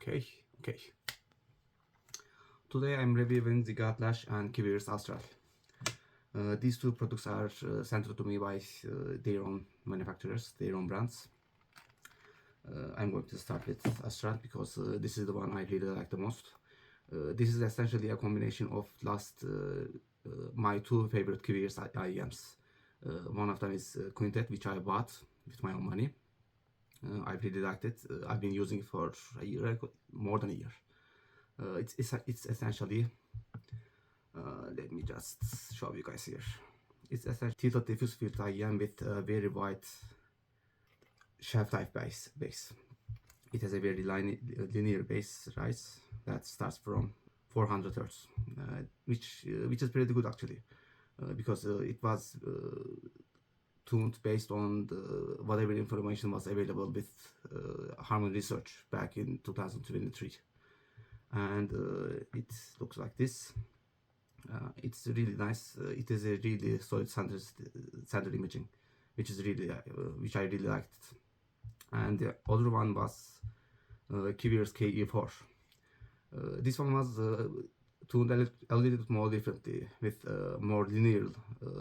Okay. Today I'm reviewing ziigaat Lush and kiwi's Astral. These two products are sent to me by their own manufacturers, their own brands. I'm going to start with Astral because this is the one I really like the most. This is essentially a combination of my two favorite kiwi's IEMs. One of them is Quintet, which I bought with my own money. I really liked it. I've been using it for a year, more than a year. It's essentially, let me just show you guys here. It's essentially tilted diffuse field IEM with a very wide shelf life base. It has a very linear base rise that starts from 400 Hz, which is pretty good actually, because it was tuned based on whatever information was available with Harman Research back in 2023, and it looks like this. It's really nice. It is a really solid center imaging, which I really liked. And the other one was kiwi's KE4. This one was tuned a little bit more differently with more linear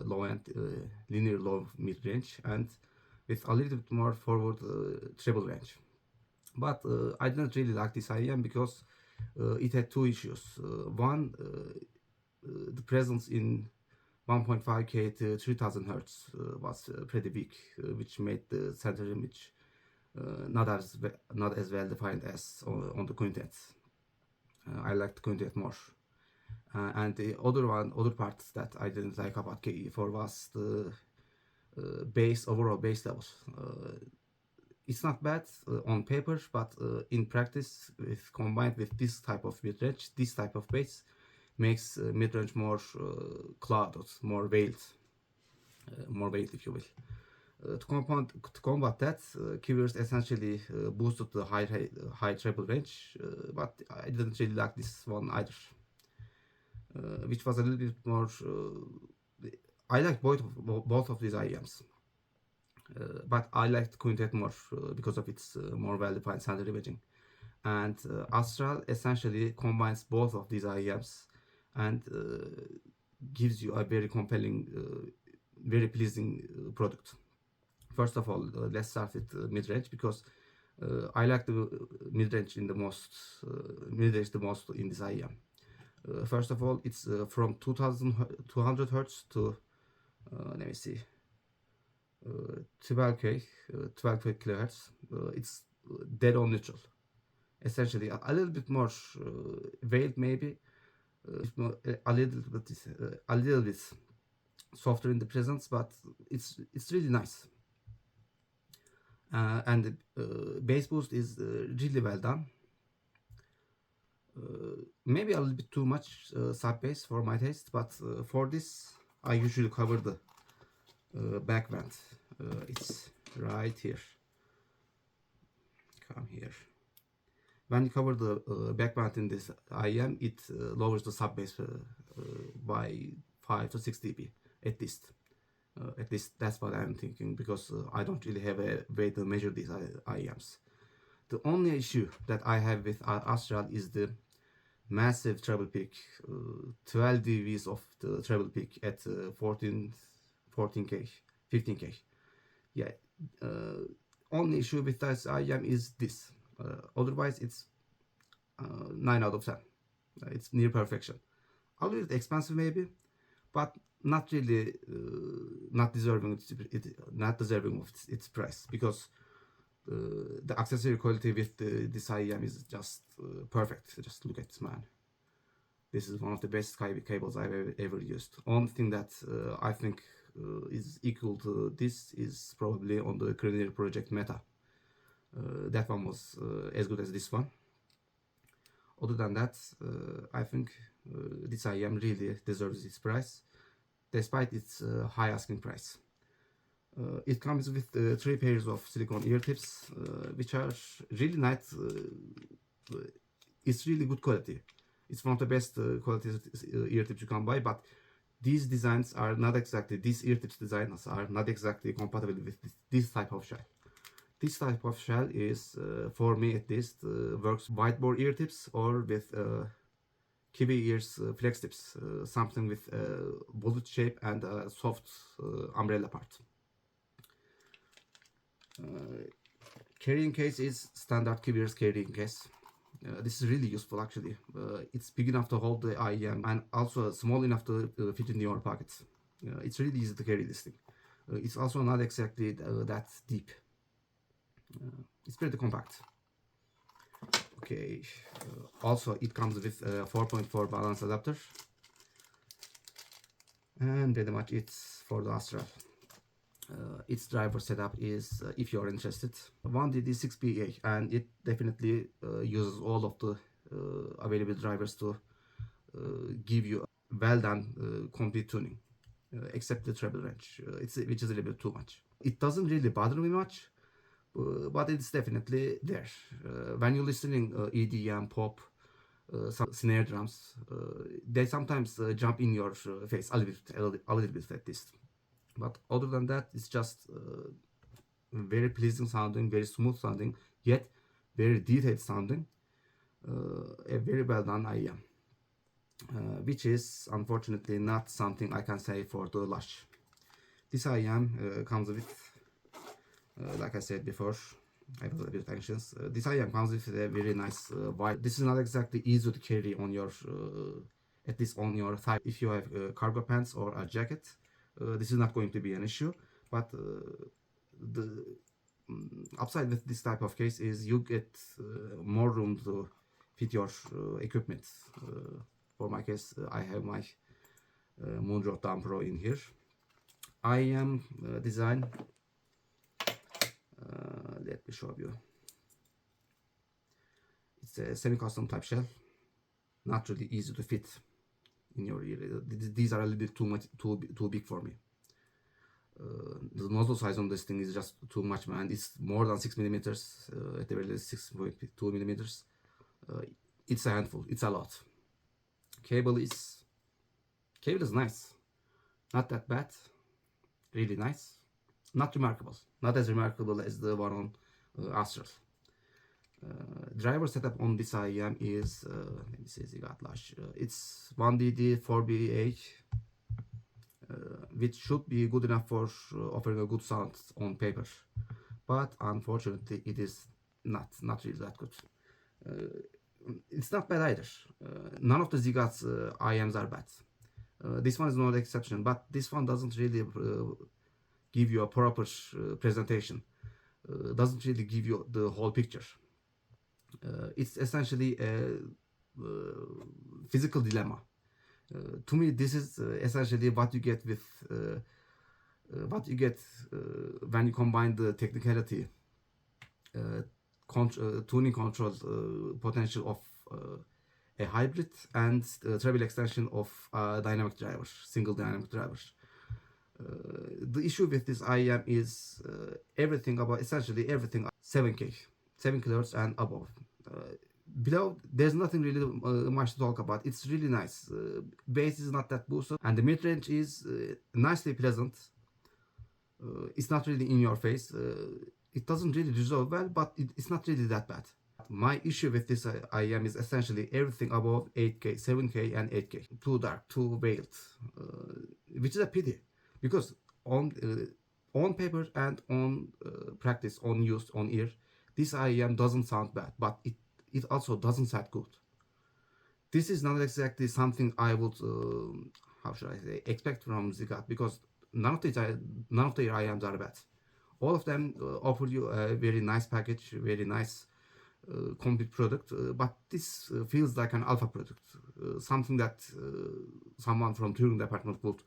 low mid range and with a little bit more forward treble range. But I didn't really like this IEM because it had two issues. One, the presence in 1.5K to 3000 Hz was pretty weak, which made the center image not as well defined as on the Quintet. I liked Quintet more. And the other parts that I didn't like about KE4 was the overall bass levels. It's not bad on paper, but in practice, combined with this type of mid-range, this type of bass makes mid-range more clouded, more veiled if you will. To combat that, kiwi's essentially boosted the high treble range, but I didn't really like this one either. Which was a little bit more. I like both of these IEMs, but I liked Quintet more because of its more well-defined center imaging. And Astral essentially combines both of these IEMs and gives you a very compelling, very pleasing product. First of all, let's start with mid-range because I like the mid-range the most in this IEM. First of all, it's from 2200 Hz to let me see, 12k kilohertz. It's dead on neutral. Essentially, a little bit more veiled, maybe a little bit softer in the presence, but it's really nice. And the bass boost is really well done. Maybe a little bit too much sub bass for my taste, but for this I usually cover the back band. It's right here. Come here. When you cover the back band in this IEM, it lowers the sub bass by 5 to 6 dB at least. At least that's what I'm thinking, because I don't really have a way to measure these IEMs. The only issue that I have with Astral is the massive treble peak, 12 dBs of the treble peak at 14K, 15K. Yeah, only issue with this IEM is this. Otherwise, it's 9 out of 10. It's near perfection. A little bit expensive maybe, but not really not deserving of its price, because the accessory quality with this IEM is just perfect. Just look at this, man. This is one of the best cables I've ever used. Only thing that I think is equal to this is probably on the Cranial Project Meta. That one was as good as this one. Other than that, I think this IEM really deserves its price, despite its high asking price. It comes with 3 pairs of silicone ear tips, which are really nice. It's really good quality. It's one of the best quality ear tips you can buy, but these designs are not exactly, these ear tips designs are not exactly compatible with this type of shell. This type of shell is, for me at least, works whiteboard ear tips or with kiwi ears flex tips, something with bullet shape and a soft umbrella part. Carrying case is standard kiwi ears carrying case. This is really useful actually. It's big enough to hold the IEM and also small enough to fit in your pockets. It's really easy to carry this thing. It's also not exactly that deep. It's pretty compact. Okay, also it comes with a 4.4 balance adapter, and pretty much it's for the Astral. Its driver setup is, if you're interested, 1DD6PA, and it definitely uses all of the available drivers to give you well done complete tuning, except the treble range, which is a little bit too much. It doesn't really bother me much, but it's definitely there. When you're listening EDM, pop, some snare drums, they sometimes jump in your face a little bit at least. But other than that, it's just very pleasing sounding, very smooth sounding, yet very detailed sounding. A very well done IEM, which is unfortunately not something I can say for the Lush. This IEM comes with, like I said before, I was a bit anxious. This IEM comes with a very nice vibe. This is not exactly easy to carry on your, at least on your thigh. If you have cargo pants or a jacket, this is not going to be an issue. But the upside with this type of case is you get more room to fit your equipment. For my case, I have my Moonroad Down Pro in here. IEM design. Let me show you. It's a semi-custom type shell, not really easy to fit in your ear. These are a little bit too big for me. The nozzle size on this thing is just too much, man. It's more than 6 millimeters, at the very least 6.2 millimeters. It's a handful. It's a lot. Cable is nice, not that bad. Really nice. Not remarkable. Not as remarkable as the one on Astral. Driver setup on this IEM is, let me see, ziigaat Lush. It's 1DD 4BH, which should be good enough for offering a good sound on paper. But unfortunately, it is not really that good. It's not bad either. None of the ziigaat's IEMs are bad. This one is no exception, but this one doesn't really give you a proper presentation. Doesn't really give you the whole picture. It's essentially a physical dilemma. To me, this is essentially what you get with when you combine the technicality, tuning control potential of a hybrid and treble extension of dynamic drivers, single dynamic drivers. The issue with this IEM is everything about, essentially everything 7K, 7 kHz and above. Below, there's nothing really much to talk about. It's really nice. Bass is not that boosted, and the mid range is nicely pleasant. It's not really in your face. It doesn't really resolve well, but it's not really that bad. My issue with this IEM is essentially everything above 8K, 7K, and 8K. Too dark, too veiled, which is a pity. Because on paper and on practice, on use, on ear, this IEM doesn't sound bad, but it also doesn't sound good. This is not exactly something I would, how should I say, expect from ziigaat, because none of their IEMs are bad. All of them offer you a very nice package, very nice complete product, but this feels like an alpha product, something that someone from touring department would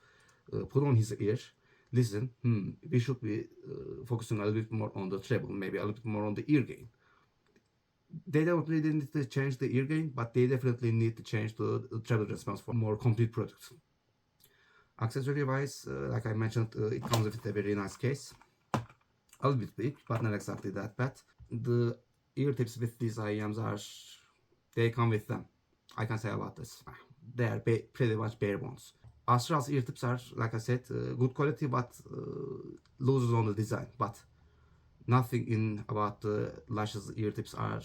put on his ear, listen, we should be focusing a little bit more on the treble, maybe a little bit more on the ear gain. They don't really need to change the ear gain, but they definitely need to change the treble response for more complete products. Accessory wise, like I mentioned, it comes with a very nice case, a little bit big, but not exactly that bad. The ear tips with these IEMs they come with them. I can say about this. They are pretty much bare bones. Astral's ear tips are, like I said, good quality, but loses on the design. But Nothing in about the Lush's ear tips are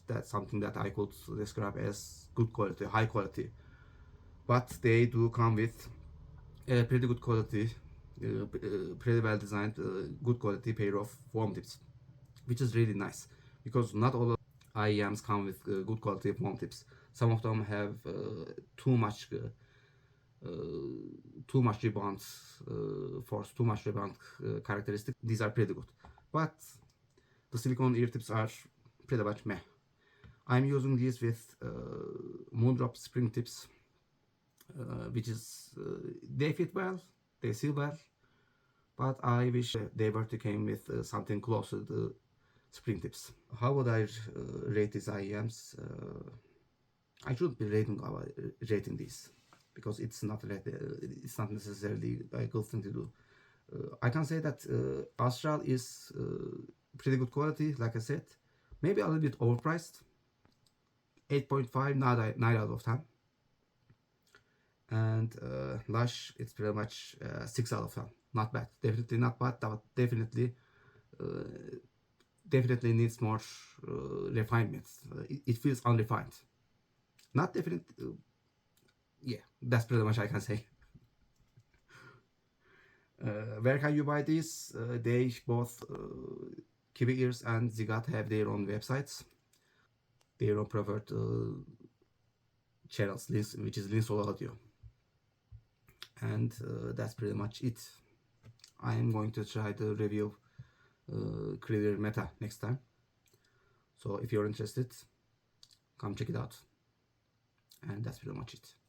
that something that I could describe as good quality, high quality. But they do come with a pretty good quality, pretty well designed, good quality pair of foam tips, which is really nice because not all of IEMs come with good quality foam tips. Some of them have too much uh, too much rebound force, too much rebound characteristic. These are pretty good, but the silicone ear tips are pretty much meh. I'm using these with Moondrop spring tips, which is they fit well, they seal well, but I wish they were to came with something closer to the spring tips. How would I rate these IEMs? I should be rating these because it's not necessarily a good thing to do. I can say that Astral is pretty good quality, like I said, maybe a little bit overpriced. 8.5, 9 out of 10. And Lush, it's pretty much 6 out of 10. Not bad. Definitely not bad, but uh, definitely needs more refinements. It feels unrefined. Not definitely. Yeah, that's pretty much I can say. Where can you buy these? They both Kiwi Ears and Ziigaat have their own websites, their own preferred channels, which is Linsol Audio, and that's pretty much it. I am going to try to review Clear Meta next time. So if you're interested, come check it out, and that's pretty much it.